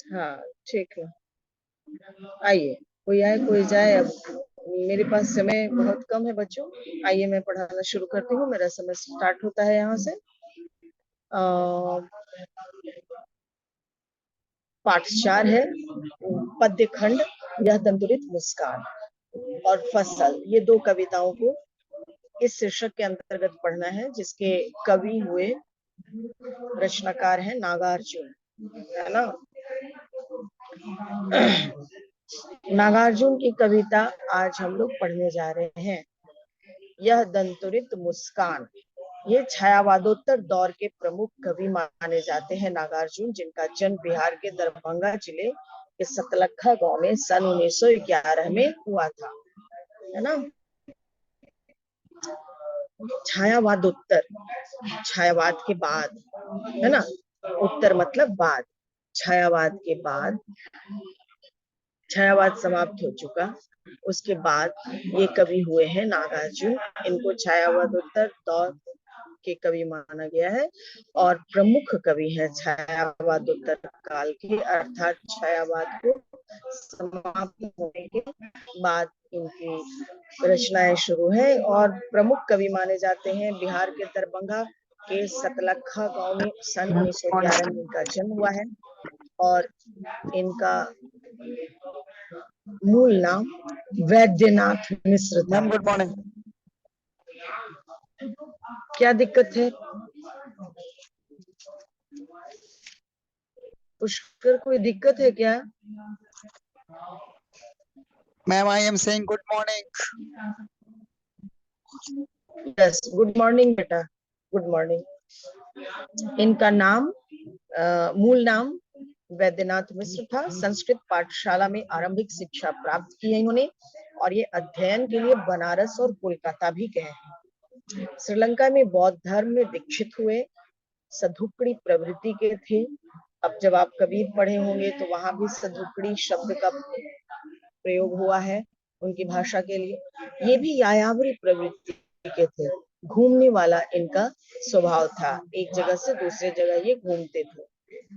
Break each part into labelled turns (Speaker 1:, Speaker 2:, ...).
Speaker 1: हाँ ठीक है, आइए, कोई आए कोई जाए। अब मेरे पास समय बहुत कम है बच्चों। आइए मैं पढ़ाना शुरू करती हूँ। मेरा समय स्टार्ट होता है यहाँ से। पाठ 4 है, पद्य खंड, यह दंतुरित मुस्कान और फसल। ये दो कविताओं को इस शीर्षक के अंतर्गत पढ़ना है, जिसके कवि हुए, रचनाकार है नागार्जुन, है ना। नागार्जुन की कविता आज हम लोग पढ़ने जा रहे हैं। यह दंतुरित मुस्कान। ये छायावादोत्तर दौर के प्रमुख कवि माने जाते हैं नागार्जुन, जिनका जन्म बिहार के दरभंगा जिले के सतलखा गांव में सन 1911 में हुआ था, है ना। छायावादोत्तर, छायावाद के बाद, है ना। उत्तर मतलब बाद, छायावाद के बाद, छायावाद समाप्त हो चुका, उसके बाद ये कवि हुए हैं नागार्जुन। इनको छायावादोत्तर दौर के कवि माना गया है और प्रमुख कवि है छायावादोत्तर काल के, अर्थात छायावाद को समाप्त होने के बाद इनकी रचनाएं शुरू है। और प्रमुख कवि माने जाते हैं। बिहार के दरभंगा के सतलखा गांव में सन 1911 में इनका जन्म हुआ है और इनका मूल नाम वैद्यनाथ मिश्र था।
Speaker 2: Ma'am good morning.
Speaker 1: क्या दिक्कत है पुष्कर, कोई दिक्कत है क्या?
Speaker 2: Ma'am I am saying good morning.
Speaker 1: Yes, good morning बेटा, गुड मॉर्निंग। इनका नाम मूल नाम वैद्यनाथ मिश्र था। संस्कृत पाठशाला में आरंभिक शिक्षा प्राप्त की है इन्होंने और ये अध्ययन के लिए बनारस और कोलकाता भी गए हैं। श्रीलंका में बौद्ध धर्म में दीक्षित हुए, सधुकड़ी प्रवृत्ति के थे। अब जब आप कबीर पढ़े होंगे तो वहां भी सधुकड़ी शब्द का प्रयोग हुआ है उनकी भाषा के लिए। ये भी यायावरी प्रवृत्ति के थे। घूमने वाला इनका स्वभाव था, एक जगह से दूसरे जगह ये घूमते थे,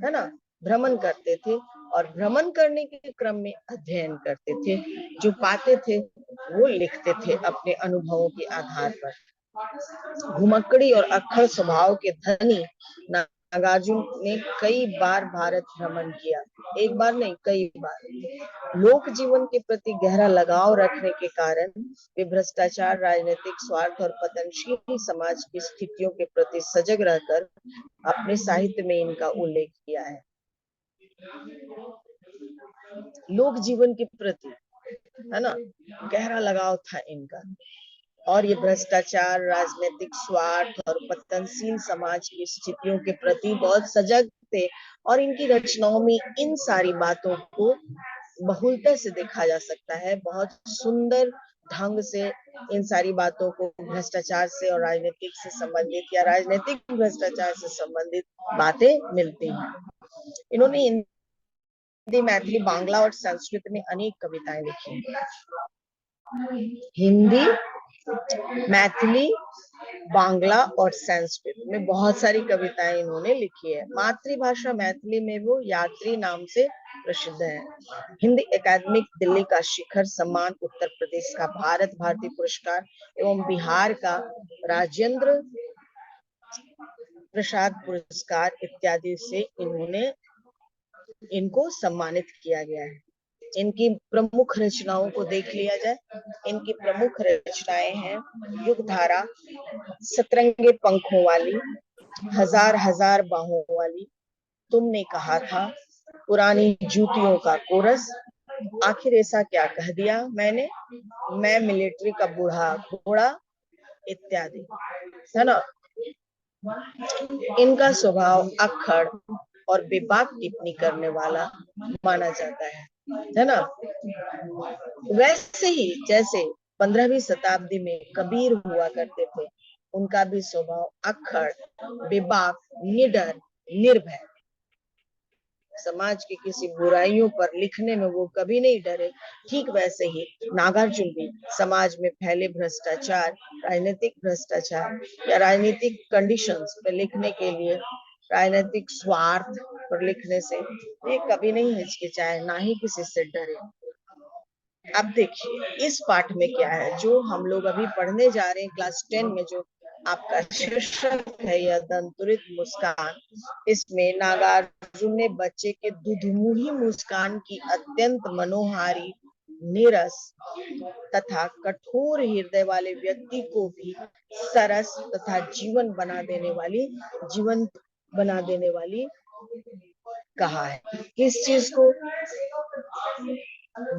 Speaker 1: है ना, भ्रमण करते थे और भ्रमण करने के क्रम में अध्ययन करते थे। जो पाते थे वो लिखते थे अपने अनुभवों के आधार पर। घुमक्कड़ी और अक्खड़ स्वभाव के धनी नागार्जुन ने कई बार भारत भ्रमण किया, एक बार नहीं कई बार। लोक जीवन के प्रति गहरा लगाव रखने के कारण वे भ्रष्टाचार, राजनीतिक स्वार्थ और पतनशील समाज की स्थितियों के प्रति सजग रहकर अपने साहित्य में इनका उल्लेख किया है। लोक जीवन के प्रति, है ना, गहरा लगाव था इनका और ये भ्रष्टाचार, राजनीतिक स्वार्थ और पतनशील समाज की स्थितियों के प्रति बहुत सजग थे। और इनकी रचनाओं में इन सारी बातों को बहुलता से देखा जा सकता है। बहुत सुंदर ढंग से इन सारी बातों को भ्रष्टाचार से और राजनीतिक से संबंधित या राजनीतिक भ्रष्टाचार से संबंधित बातें मिलती हैं। इन्होंने हिंदी, मैथिली, बांग्ला और संस्कृत में अनेक कविताएं लिखी। हिंदी, मैथिली, बांग्ला और संस्कृत में बहुत सारी कविताएं इन्होंने लिखी है। मातृभाषा मैथिली में वो यात्री नाम से प्रसिद्ध है। हिंदी एकेडमिक दिल्ली का शिखर सम्मान, उत्तर प्रदेश का भारत भारती पुरस्कार एवं बिहार का राजेंद्र प्रसाद पुरस्कार इत्यादि से इनको सम्मानित किया गया है। इनकी प्रमुख रचनाओं को देख लिया जाए। इनकी प्रमुख रचनाएं हैं युगधारा, सतरंगे पंखों वाली, हजार हजार बाहों वाली, तुमने कहा था, पुरानी जूतियों का कोरस, आखिर ऐसा क्या कह दिया मैंने, मैं मिलिट्री का बूढ़ा घोड़ा इत्यादि, है ना। इनका स्वभाव अक्खड़ और बेबाक टिप्पणी करने वाला माना जाता है ना। वैसे ही जैसे 15वीं शताब्दी में कबीर हुआ करते थे, उनका भी स्वभाव अक्खड़, बेबाक, निडर, निर्भय। समाज की किसी बुराइयों पर लिखने में वो कभी नहीं डरे। ठीक वैसे ही नागार्जुन भी समाज में फैले भ्रष्टाचार, राजनीतिक भ्रष्टाचार या राजनीतिक कंडीशंस पे लिखने के लिए, राजनीतिक स्वार्थ पर लिखने से ये कभी नहीं हिचकिचाए, ना ही किसी से डरे। अब देखिए इस पाठ में क्या है जो हम लोग अभी पढ़ने जा रहे हैं क्लास 10 में, जो आपका शीर्षक है यह दंतुरित मुस्कान। इसमें नागार्जुन ने बच्चे के दुधमुही मुस्कान की अत्यंत मनोहारी, नीरस तथा कठोर हृदय वाले व्यक्ति को भी सरस तथा जीवंत बना देने वाली कहा है। किस चीज को?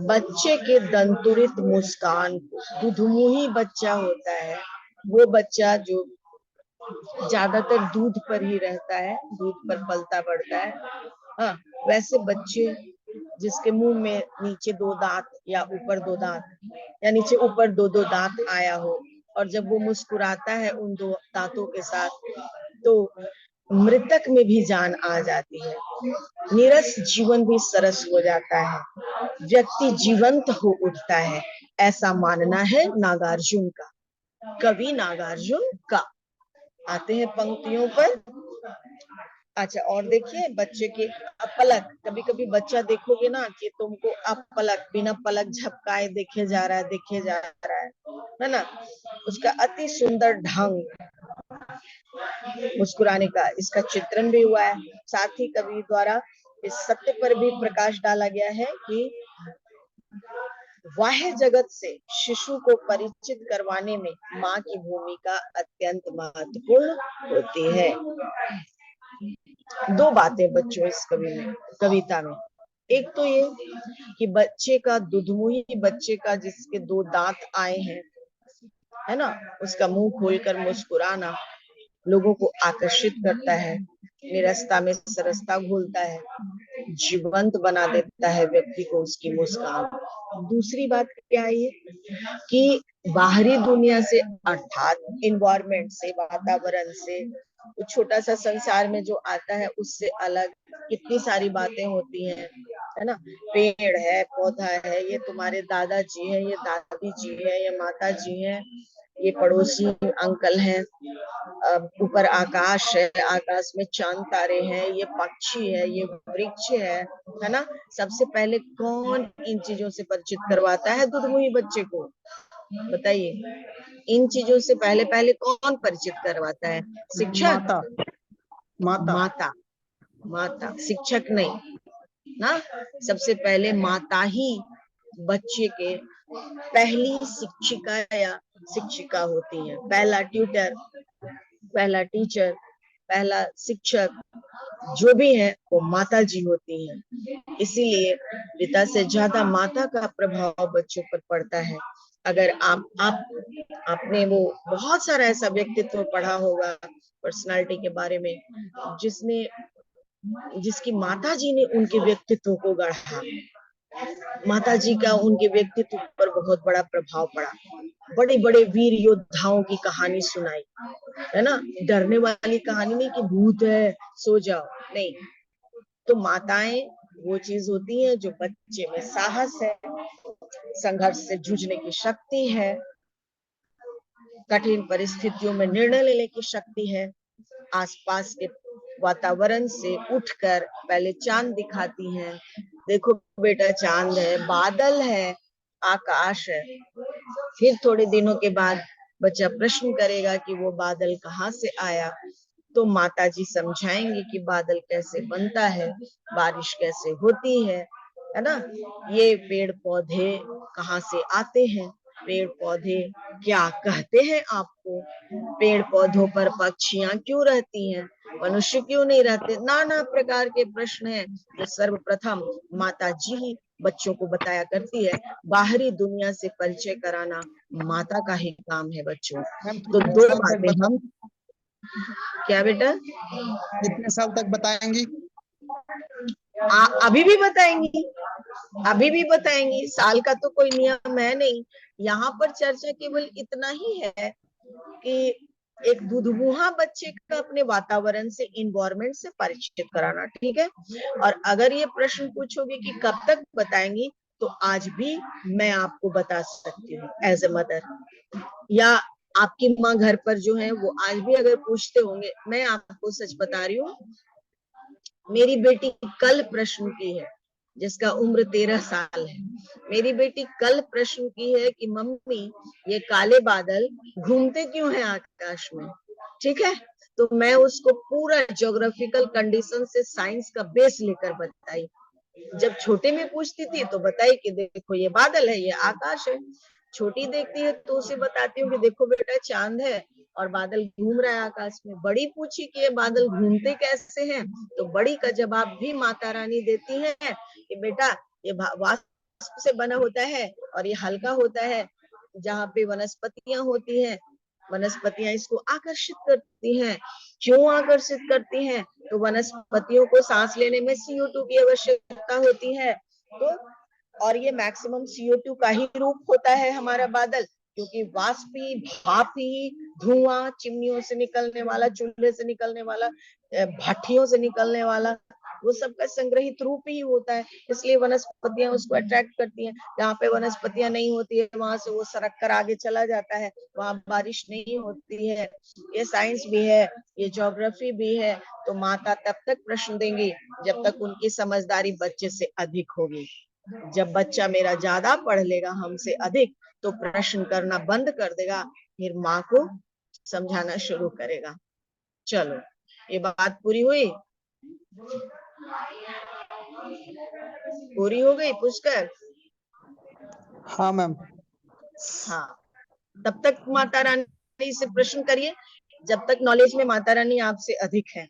Speaker 1: बच्चे के दंतुरित मुस्कान को। दुधमुही बच्चा होता है वो बच्चा जो ज्यादातर दूध पर ही रहता है, दूध पर पलता बढ़ता है। हाँ, वैसे बच्चे जिसके मुंह में नीचे 2 दांत या ऊपर 2 दांत या नीचे ऊपर 2 दांत आया हो, और जब वो मुस्कुराता है उन 2 दांतों के साथ, तो मृतक में भी जान आ जाती है, नीरस जीवन भी सरस हो जाता है, व्यक्ति जीवंत हो उठता है, ऐसा मानना है नागार्जुन का, कवि नागार्जुन का। आते हैं पंक्तियों पर। अच्छा, और देखिए बच्चे के अपलक, कभी कभी बच्चा देखोगे ना कि तुमको अपलक, बिना पलक झपकाए देखे जा रहा है ना, उसका अति सुंदर ढंग मुस्कुराने का, इसका चित्रण भी हुआ है। साथ ही कवि द्वारा इस सत्य पर भी प्रकाश डाला गया है कि बाह्य जगत से शिशु को परिचित करवाने में माँ की भूमिका अत्यंत महत्वपूर्ण होती है। 2 बातें बच्चों इस कविता में, एक तो ये कि बच्चे का दुधमुही बच्चे का जिसके 2 दांत आए हैं, है ना, उसका मुंह खोलकर मुस्कुराना लोगों को आकर्षित करता है, निरस्ता में सरसता घोलता है, जीवंत बना देता है व्यक्ति को उसकी मुस्कान। दूसरी बात क्या है कि बाहरी दुनिया से अर्थात इन्वायरमेंट से, वातावरण से, छोटा सा संसार में जो आता है उससे अलग कितनी सारी बातें होती हैं, है ना, पेड़ है, पौधा है, ये तुम्हारे दादाजी है, ये दादी जी है, ये माता जी है, ये पड़ोसी अंकल हैं, ऊपर आकाश है, आकाश में चांद तारे हैं, ये पक्षी है, ये वृक्ष है ना। सबसे पहले कौन इन चीजों से परिचित करवाता है दुधमुही बच्चे को? बताइए, इन चीजों से पहले पहले कौन परिचित करवाता है? शिक्षक?
Speaker 2: माता माता
Speaker 1: माता, माता, शिक्षक नहीं ना। सबसे पहले माता ही बच्चे के पहली शिक्षिका या शिक्षिका होती है, पहला ट्यूटर, पहला टीचर, पहला शिक्षक जो भी है वो माता जी होती हैं। इसीलिए पिता से ज्यादा माता का प्रभाव बच्चों पर पड़ता है। अगर आपने वो बहुत सारा ऐसा व्यक्तित्व पढ़ा होगा पर्सनालिटी के बारे में जिसकी माता जी ने उनके व्यक्तित्व को गढ़ा, माता जी का उनके व्यक्तित्व पर बहुत बड़ा प्रभाव पड़ा, बड़े बड़े वीर योद्धाओं की कहानी सुनाई, है ना, डरने वाली कहानी नहीं कि भूत है सो जाओ, नहीं। तो माताएं वो चीज होती है जो बच्चे में साहस है, संघर्ष से जूझने की शक्ति है, कठिन परिस्थितियों में निर्णय लेने की शक्ति है, आसपास के वातावरण से उठकर पहले चांद दिखाती हैं, देखो बेटा चांद है, बादल है, आकाश है। फिर थोड़े दिनों के बाद बच्चा प्रश्न करेगा कि वो बादल कहाँ से आया, तो माता जी समझाएंगे कि बादल कैसे बनता है, बारिश कैसे होती है ना, ये पेड़ पौधे कहाँ से आते हैं, पेड़ पौधे क्या कहते हैं आपको, पेड़ पौधों पर पक्षियां क्यों रहती हैं, मनुष्य क्यों नहीं रहते, नाना प्रकार के प्रश्न हैं जो सर्वप्रथम माता जी ही बच्चों को बताया करती है। बाहरी दुनिया से परिचय कराना माता का ही काम है बच्चों।
Speaker 2: मैम
Speaker 1: तो
Speaker 2: कितने
Speaker 1: 2
Speaker 2: साल तक
Speaker 1: बातें हम, क्या बेटा?
Speaker 2: कितने साल तक बताएंगी?
Speaker 1: अभी भी बताएंगी, अभी भी बताएंगी, साल का तो कोई नियम है नहीं। यहाँ पर चर्चा केवल इतना ही है कि एक दुधमुहा बच्चे का अपने वातावरण से, इन्वायरमेंट से परिचित कराना, ठीक है। और अगर ये प्रश्न पूछोगे कि कब तक बताएंगी, तो आज भी मैं आपको बता सकती हूँ एज ए मदर, या आपकी माँ घर पर जो है वो आज भी अगर पूछते होंगे, मैं आपको सच बता रही हूँ, मेरी बेटी कल प्रश्न की है, जिसका उम्र 13 साल है। मेरी बेटी कल प्रश्न की है कि मम्मी ये काले बादल घूमते क्यों हैं आकाश में। ठीक है, तो मैं उसको पूरा ज्योग्राफिकल कंडीशन से साइंस का बेस लेकर बताई। जब छोटे में पूछती थी तो बताई कि देखो ये बादल है, ये आकाश है। छोटी देखती है तो उसे बताती हूँ कि देखो बेटा चांद है और बादल घूम रहा है आकाश में। बड़ी पूछी कि ये बादल घूमते कैसे हैं, तो बड़ी का जवाब भी माता रानी देती है कि बेटा ये वाष्प से बना होता है और ये हल्का होता है। जहाँ पे वनस्पतियां होती हैं, वनस्पतियां इसको आकर्षित करती हैं। क्यों आकर्षित करती हैं? तो वनस्पतियों को सांस लेने में CO2 की आवश्यकता होती है। तो और ये मैक्सिमम CO2 का ही रूप होता है हमारा बादल, क्योंकि वाष्प ही, भाप ही, धुआं, चिमनियों से निकलने वाला, चूल्हे से निकलने वाला, भट्टियों से निकलने वाला, वो सबका संग्रहित रूप ही होता है। इसलिए वनस्पतियां उसको अट्रैक्ट करती हैं। जहाँ पे वनस्पतियां नहीं होती है वहां से वो सरक कर आगे चला जाता है, वहां बारिश नहीं होती है। ये साइंस भी है, ये ज्योग्राफी भी है। तो माता तब तक प्रश्न देंगी जब तक उनकी समझदारी बच्चे से अधिक होगी। जब बच्चा मेरा ज्यादा पढ़ लेगा हमसे अधिक, तो प्रश्न करना बंद कर देगा, फिर माँ को समझाना शुरू करेगा। चलो, ये बात पूरी हुई? पूरी हो गई पुष्कर?
Speaker 2: हाँ मैम।
Speaker 1: हाँ, तब तक माता रानी से प्रश्न करिए जब तक नॉलेज में माता रानी आपसे अधिक है।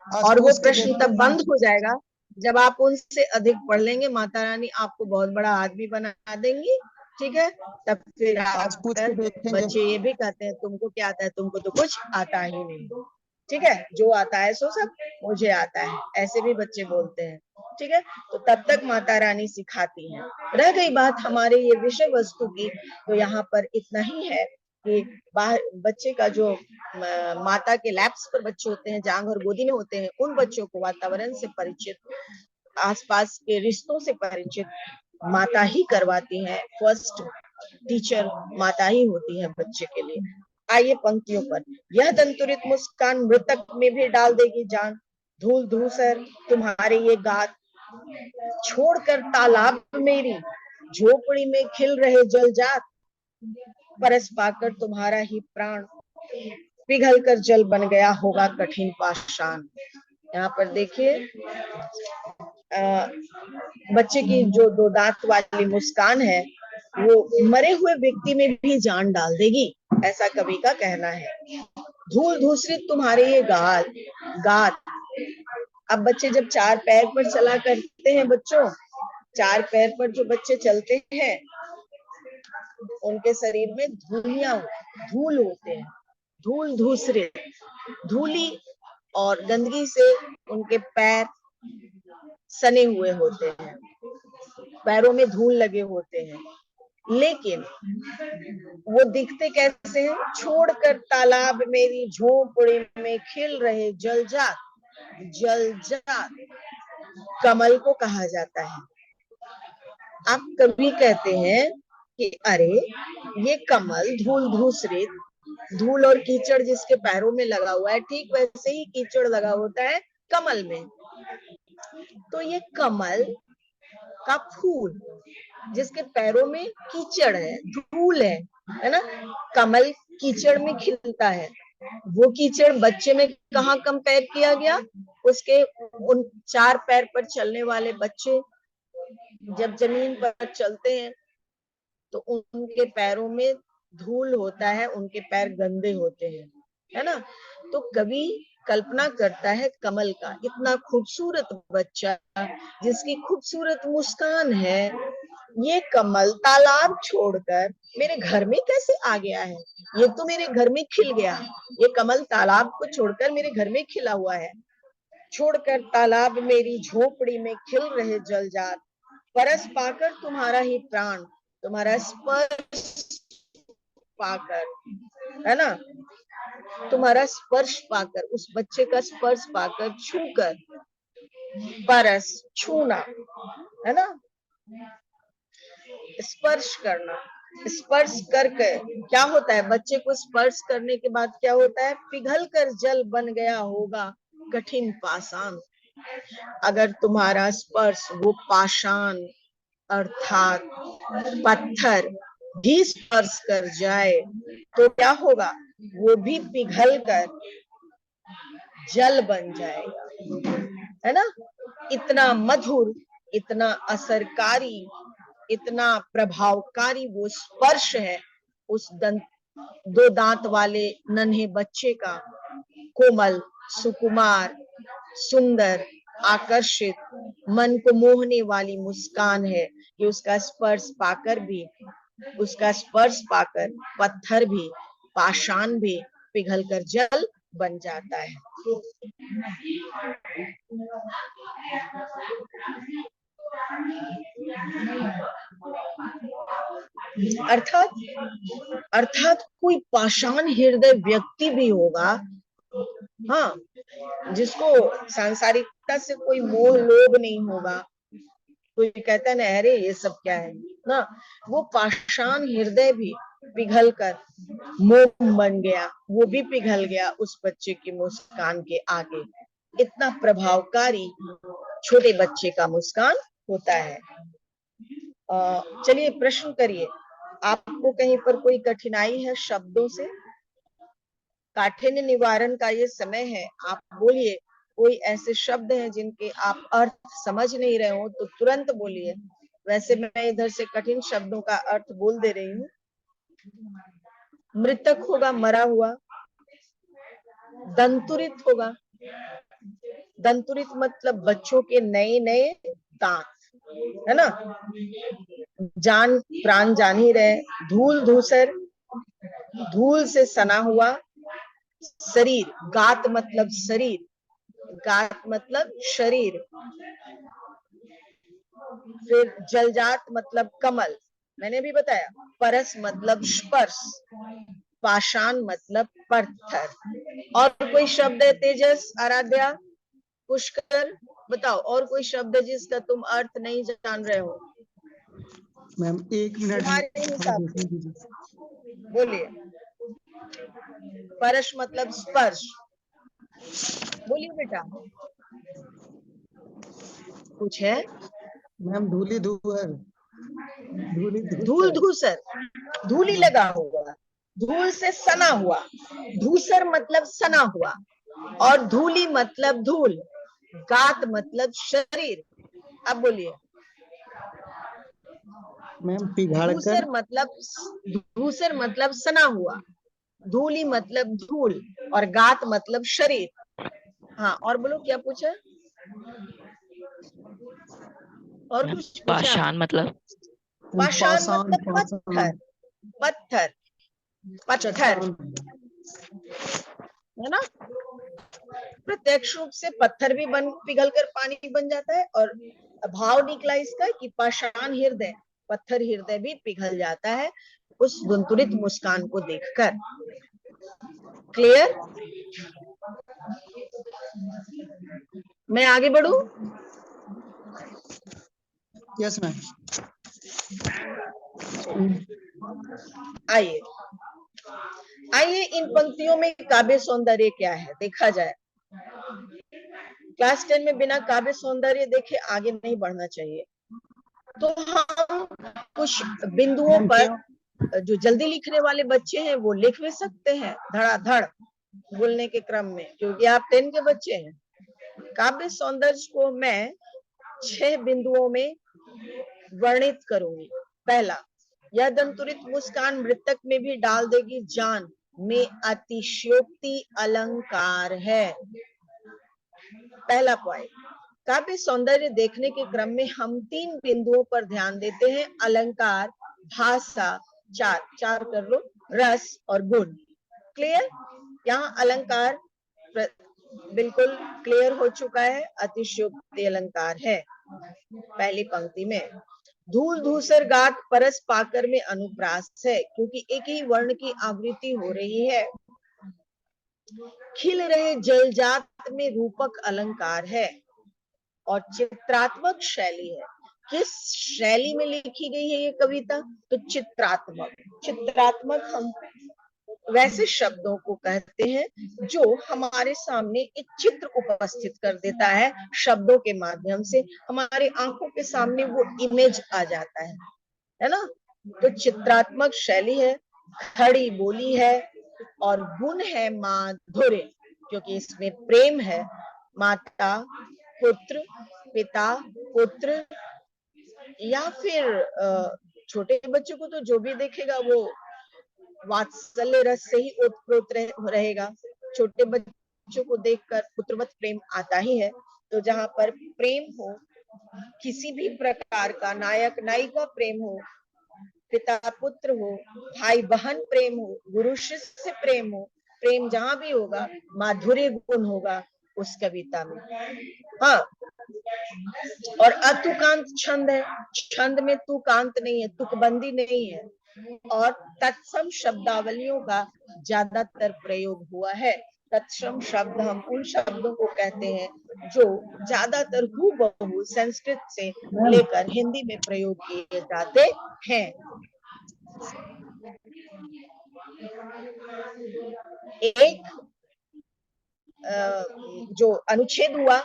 Speaker 2: आज
Speaker 1: और वो
Speaker 2: पूछ के
Speaker 1: प्रश्न
Speaker 2: देखते
Speaker 1: तब
Speaker 2: हैं
Speaker 1: बंद
Speaker 2: मैम।
Speaker 1: हो जाएगा जब आप उनसे अधिक पढ़ लेंगे। माता रानी आपको बहुत बड़ा आदमी बना देंगी। ठीक है, तब फिर
Speaker 2: आज पूछ के
Speaker 1: आकर
Speaker 2: देखेंगे।
Speaker 1: बच्चे ये भी कहते हैं तुमको क्या आता है, तुमको तो कुछ आता ही नहीं। ठीक है, जो आता है सो सब मुझे आता है, ऐसे भी बच्चे बोलते हैं। ठीक है, तो तब तक माता रानी सिखाती हैं। रह गई बात हमारे ये विषय वस्तु की, तो यहाँ पर इतना ही है कि बाहर बच्चे का जो माता के लैप्स पर बच्चे होते हैं, जांग और गोदी में होते हैं, उन बच्चों को वातावरण से परिचित, आसपास के रिश्तों से परिचित माता ही करवाती है। फर्स्ट टीचर माता ही होती है बच्चे के लिए। आइए पंक्तियों पर। यह दंतुरित मुस्कान मृतक में भी डाल देगी जान, धूल धूसर तुम्हारे ये गात, छोड़कर तालाब मेरी झोपड़ी में खिल रहे जलजात, परस पाकर तुम्हारा ही प्राण पिघल कर जल बन गया होगा कठिन पाषाण। यहाँ पर देखिए बच्चे की जो दो दांत वाली मुस्कान है वो मरे हुए व्यक्ति में भी जान डाल देगी, ऐसा कवि का कहना है। धूल धूसरित तुम्हारे ये गात। अब बच्चे जब चार पैर पर चला करते हैं, बच्चों चार पैर पर जो बच्चे चलते हैं उनके शरीर में धूल होते हैं, धूल धूसरित, धूली और गंदगी से उनके पैर सने हुए होते हैं, पैरों में धूल लगे होते हैं। लेकिन वो दिखते कैसे हैं? छोड़कर तालाब मेरी झोपड़ी में खिल रहे जलजात। जलजात कमल को कहा जाता है। आप कभी कहते हैं कि अरे ये कमल धूल धूसरित, धूल और कीचड़ जिसके पैरों में लगा हुआ है, ठीक वैसे ही कीचड़ लगा होता है कमल में। तो ये कमल का फूल जिसके पैरों में कीचड़ है, धूल है ना, कमल कीचड़ में खिलता है। वो कीचड़ बच्चे में कहाँ कंपेयर किया गया? उसके उन चार पैर पर चलने वाले बच्चे जब जमीन पर चलते हैं तो उनके पैरों में धूल होता है, उनके पैर गंदे होते हैं, है ना। तो कवि कल्पना करता है कमल का, इतना खूबसूरत बच्चा जिसकी खूबसूरत मुस्कान है, ये कमल तालाब छोड़कर मेरे घर में कैसे आ गया है? ये तो मेरे घर में खिल गया, ये कमल तालाब को छोड़कर मेरे घर में खिला हुआ है। छोड़कर तालाब मेरी झोपड़ी में खिल रहे जलजात, परस पाकर तुम्हारा ही प्राण, तुम्हारा स्पर्श पाकर, है ना, तुम्हारा स्पर्श पाकर, उस बच्चे का स्पर्श पाकर, छूकर, परस छूना, है ना, स्पर्श करना। स्पर्श करके क्या होता है? बच्चे को स्पर्श करने के बाद क्या होता है? पिघल कर जल बन गया होगा कठिन पाषाण। अगर तुम्हारा स्पर्श वो पाषाण अर्थात पत्थर भी स्पर्श कर जाए तो क्या होगा, वो भी पिघल कर जल बन जाएगा, है ना। इतना मधुर, इतना असरकारी, इतना प्रभावकारी वो स्पर्श है उस दो दांत वाले नन्हे बच्चे का। कोमल, सुकुमार, सुंदर, आकर्षित, मन को मोहने वाली मुस्कान है कि उसका स्पर्श पाकर पत्थर भी, पाषाण भी पिघलकर जल बन जाता है। अर्थात कोई पाषाण हृदय व्यक्ति भी होगा, हाँ, जिसको सांसारिकता से कोई मोह लोभ नहीं होगा। कोई कहता है ना, अरे ये सब क्या है ना, वो पाषाण हृदय भी पिघल कर मोम बन गया, वो भी पिघल गया उस बच्चे की मुस्कान के आगे। इतना प्रभावकारी छोटे बच्चे का मुस्कान होता है। चलिए प्रश्न करिए, आपको कहीं पर कोई कठिनाई है शब्दों से? काठिन्य निवारण का ये समय है, आप बोलिए। कोई ऐसे शब्द हैं जिनके आप अर्थ समझ नहीं रहे हो तो तुरंत बोलिए। वैसे मैं इधर से कठिन शब्दों का अर्थ बोल दे रही हूँ। मृतक होगा मरा हुआ, दंतुरित होगा, दंतुरित मतलब बच्चों के नए नए दांत, है ना। जान प्राण जान ही रहे। धूल धूसर, धूल से सना हुआ शरीर, गात मतलब शरीर, गात मतलब शरीर। फिर जलजात मतलब कमल, मैंने भी बताया। परस मतलब स्पर्श, पाषाण मतलब पत्थर। और कोई शब्द है तेजस, आराध्या, पुष्कर, बताओ और कोई शब्द है जिसका तुम अर्थ नहीं जान रहे हो?
Speaker 2: मैम 1 मिनट
Speaker 1: तुम्हारे हिसाब से बोलिए। परश मतलब स्पर्श, बोलिए बेटा। कुछ है?
Speaker 2: मैम धूली धूसर, धूली
Speaker 1: धूल
Speaker 2: धूसर।
Speaker 1: धूसर, धूली लगा हुआ, धूल से सना हुआ। धूसर मतलब सना हुआ, और धूली मतलब धूल, गात मतलब शरीर। अब बोलिए।
Speaker 2: मैम पिघाड़कर,
Speaker 1: धूसर मतलब सना हुआ, धूली मतलब धूल, और गात मतलब शरीर। हाँ, और बोलो क्या पूछा? और कुछ पूछा?
Speaker 3: पाषाण मतलब?
Speaker 1: पाषाण मतलब पत्थर, पत्थर, पत्थर, है ना। प्रत्यक्ष रूप से पत्थर भी पिघलकर पानी बन जाता है, और भाव निकला इसका कि पाषाण हृदय, पत्थर हृदय भी पिघल जाता है उस दंतुरित मुस्कान को देखकर। क्लियर? मैं आगे बढ़ू?
Speaker 2: Yes ma'am.
Speaker 1: आइए आइए, इन पंक्तियों में काव्य सौंदर्य क्या है देखा जाए। क्लास 10 में बिना काव्य सौंदर्य देखे आगे नहीं बढ़ना चाहिए। तो हम कुछ बिंदुओं पर, जो जल्दी लिखने वाले बच्चे हैं वो लिख भी सकते हैं धड़ाधड़ बोलने के क्रम में, क्योंकि आप 10 के बच्चे हैं। काव्य सौंदर्य को मैं 6 बिंदुओं में वर्णित करूंगी। पहला, यह दंतुरित मुस्कान मृतक में भी डाल देगी जान, में अतिशयोक्ति अलंकार है। पहला पॉइंट। काव्य सौंदर्य देखने के क्रम में हम 3 बिंदुओं पर ध्यान देते हैं, अलंकार, भाषा, चार कर लो, रस और गुण। क्लियर? यहाँ अलंकार बिल्कुल क्लियर हो चुका है, अतिशयोक्ति अलंकार है पहली पंक्ति में। धूल धूसर गात परस पाकर में अनुप्रास है, क्योंकि एक ही वर्ण की आवृत्ति हो रही है। खिल रहे जलजात में रूपक अलंकार है, और चित्रात्मक शैली है। किस शैली में लिखी गई है ये कविता? तो चित्रात्मक। चित्रात्मक हम वैसे शब्दों को कहते हैं जो हमारे सामने एक चित्र उपस्थित कर देता है, शब्दों के माध्यम से हमारे आंखों के सामने वो इमेज आ जाता है ना। तो चित्रात्मक शैली है, खड़ी बोली है, और गुण है माधुर्य, क्योंकि इसमें प्रेम है। माता पुत्र, पिता पुत्र, या फिर छोटे बच्चों को तो जो भी देखेगा वो वात्सल्य रस से ही ओतप्रोत रहेगा। छोटे बच्चों को देखकर पुत्रवत प्रेम आता ही है। तो जहां पर प्रेम हो, किसी भी प्रकार का, नायक नायिका प्रेम हो, पिता पुत्र हो, भाई बहन प्रेम हो, गुरु शिष्य प्रेम हो, प्रेम जहां भी होगा माधुर्य गुण होगा उस कविता में। हाँ, और अतुकांत छंद है, छंद में तुकांत नहीं है, तुकबंदी नहीं है, और तत्सम शब्दावलियों का ज्यादातर प्रयोग हुआ है। तत्सम शब्द हम उन शब्दों को कहते हैं जो ज्यादातर हूबहू संस्कृत से लेकर हिंदी में प्रयोग किए जाते हैं। एक जो अनुच्छेद हुआ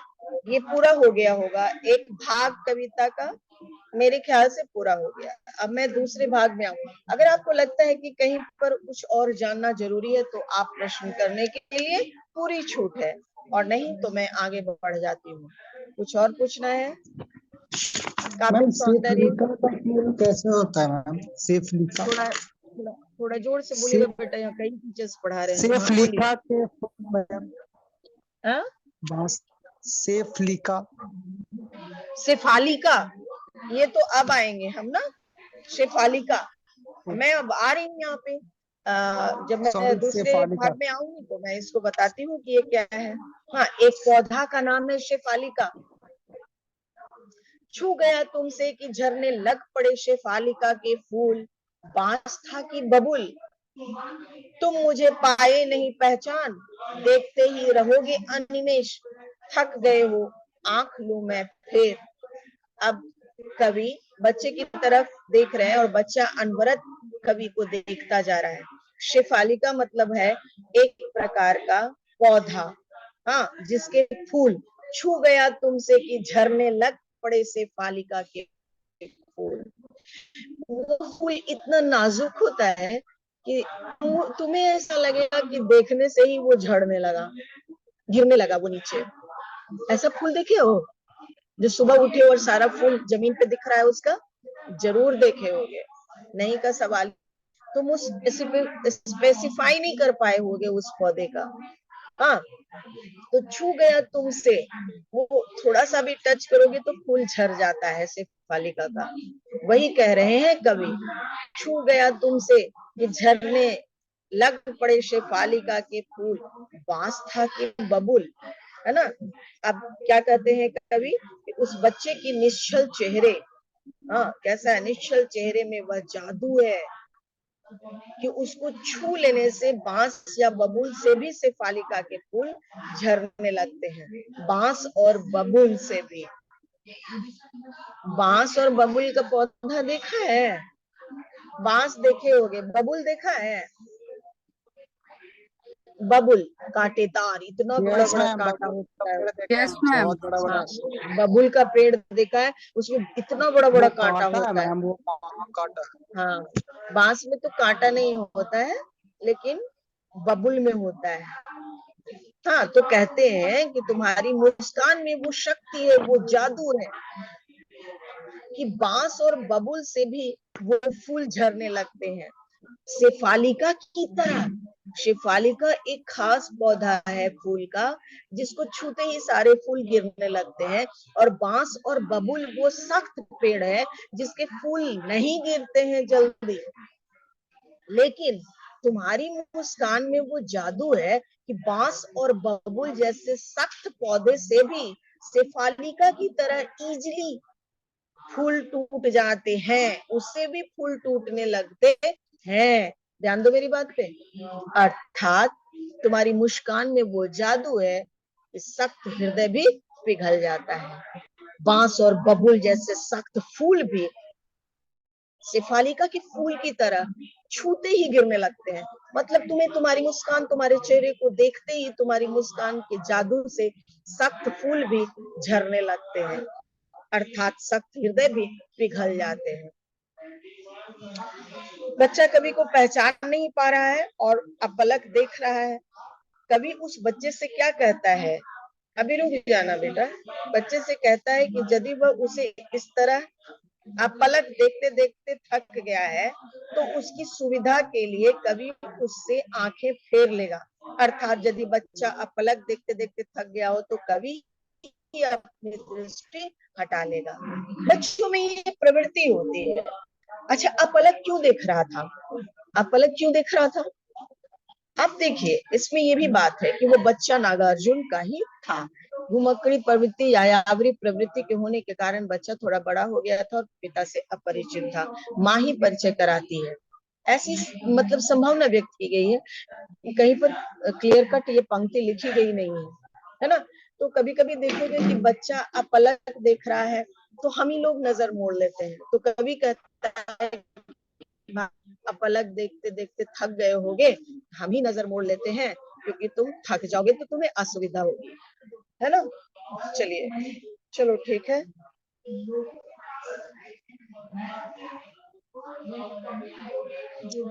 Speaker 1: ये पूरा हो गया होगा, एक भाग कविता का मेरे ख्याल से पूरा हो गया। अब मैं दूसरे भाग में आऊँ। अगर आपको लगता है कि कहीं पर कुछ और जानना जरूरी है तो आप प्रश्न करने के लिए पूरी छूट है, और नहीं तो मैं आगे बढ़ जाती हूँ। कुछ और पूछना है? काव्य
Speaker 2: मैम सेफ
Speaker 1: सौंदर्य,
Speaker 2: लिखा का प्रयोग कैसे होता है मैम? सेफ लिखा,
Speaker 1: थोड़ा थोड़ा थोड़ा जोर से बोलिएगा
Speaker 2: सेफ
Speaker 1: बेटा, यहाँ कई टीचर्स पढ़ा रहे हैं।
Speaker 2: सेफ
Speaker 1: हाँ बोलिए।
Speaker 2: लिखा के मैम,
Speaker 1: हाँ,
Speaker 2: बस सेफ लिखा।
Speaker 1: शेफालिका, ये तो अब आएंगे हम ना, शेफालिका। मैं अब आ रही हूँ यहाँ पे। जब मैं
Speaker 2: सॉरी
Speaker 1: दूसरे
Speaker 2: शेफालिका।
Speaker 1: भाग में आऊंगी तो मैं इसको बताती हूँ कि ये क्या है। हाँ, एक पौधा का नाम है शेफालिका। छू गया तुमसे कि झरने लग पड़े शेफालिका के फूल, बांस था कि बबुल, तुम मुझे पाए नहीं पहचान, देखते ही रहोगे अनिमेष, थक गए हो आंख लूं मैं फिर। अब कवि बच्चे की तरफ देख रहे हैं और बच्चा अनवरत कवि को देखता जा रहा है। शेफालिका मतलब है एक प्रकार का पौधा, हाँ, जिसके फूल, छू गया तुमसे कि झरने लग पड़े शेफालिका के फूल। वो फूल इतना नाजुक होता है कि तुम्हें ऐसा लगेगा कि देखने से ही वो झड़ने लगा, गिरने लगा वो नीचे। ऐसा फूल देखे हो जो सुबह उठे और सारा फूल जमीन पे दिख रहा है उसका? जरूर देखे होंगे, नहीं का सवाल। तुम उस स्पेसिफाई नहीं कर पाए होगे उस पौधे का। हाँ, तो छू गया तुमसे, वो थोड़ा सा भी टच करोगे तो फूल झड़ जाता है शेफालिका का। वही कह रहे हैं कवि, छू गया तुमसे कि झरने लग पड़े शेफालिका के फूल, बांस था कि बबुल, है ना। अब क्या कहते हैं कवि, उस बच्चे की निश्चल चेहरे, हाँ कैसा है, निश्चल चेहरे में वह जादू है कि उसको छू लेने से बांस या बबूल से भी शेफालिका के फूल झरने लगते हैं। बांस और बबूल से भी। बांस और बबूल का पौधा देखा है? बांस देखे होगे, बबूल देखा है? बबूल कांटेदार, इतना बड़ा
Speaker 2: यस
Speaker 1: बड़ा
Speaker 2: मैम,
Speaker 1: कांटा
Speaker 2: बबूल का
Speaker 1: होता है।
Speaker 2: पेड़ देखा है,
Speaker 3: यस मैम।
Speaker 2: बहुत बड़ा बड़ा।
Speaker 1: हाँ, बबूल का पेड़ देखा है, उसमें इतना बड़ा बड़ा
Speaker 2: वो
Speaker 1: कांटा
Speaker 2: कांटा है
Speaker 1: होता है।
Speaker 2: मैम, वो कांटा है।
Speaker 1: हाँ, बांस में तो कांटा नहीं होता है, लेकिन बबूल में होता है। हाँ, तो कहते हैं कि तुम्हारी मुस्कान में वो शक्ति है, वो जादू है कि बांस और बबूल से भी वो फूल झरने लगते हैं शेफालिका की तरह। शेफालिका एक खास पौधा है फूल का, जिसको छूते ही सारे फूल गिरने लगते हैं। और बांस और बबूल वो सख्त पेड़ है जिसके फूल नहीं गिरते हैं जल्दी। लेकिन तुम्हारी मुस्कान में वो जादू है कि बांस और बबूल जैसे सख्त पौधे से भी शेफालिका की तरह इजीली फूल टूट जाते हैं, उससे भी फूल टूटने लगते हैं। ध्यान दो मेरी बात पे। अर्थात तुम्हारी मुस्कान में वो जादू है कि सख्त हृदय भी पिघल जाता है। बांस और बबूल जैसे सख्त फूल भी शेफालिका के फूल की तरह छूते ही गिरने लगते हैं। मतलब तुम्हें तुम्हारी मुस्कान, तुम्हारे चेहरे को देखते ही तुम्हारी मुस्कान के जादू से सख्त फूल भी झरने लगते हैं, अर्थात सख्त हृदय भी पिघल जाते हैं। बच्चा कभी को पहचान नहीं पा रहा है और अपलक देख रहा है। कभी उस बच्चे से क्या कहता है, अभी रुक जाना बेटा, बच्चे से कहता है कि यदि वह उसे इस तरह अपलक देखते देखते थक गया है तो उसकी सुविधा के लिए कभी उससे आंखें फेर लेगा। अर्थात यदि बच्चा अपलक देखते देखते थक गया हो तो कभी अपनी दृष्टि हटा लेगा। बच्चों में ये प्रवृत्ति होती है। अच्छा, अपलक क्यों देख रहा था, अपलक क्यों देख रहा था? अब देखिए, इसमें ये भी बात है कि वो बच्चा नागार्जुन का ही था। घुमक्कड़ी प्रवृत्ति, यायावरी प्रवृत्ति के होने के कारण बच्चा थोड़ा बड़ा हो गया था और पिता से अपरिचित था। माँ ही परिचय कराती है, ऐसी मतलब संभावना व्यक्त की गई है। कहीं पर क्लियर कट ये पंक्ति लिखी गई नहीं है ना। तो कभी कभी देखोगे कि बच्चा अपलक देख रहा है तो हम ही लोग नजर मोड़ लेते हैं। तो कभी कहता है अपलक देखते देखते थक गए होगे, हम ही नजर मोड़ लेते हैं क्योंकि तुम थक जाओगे तो तुम्हें असुविधा होगी, है ना। चलिए, चलो ठीक है।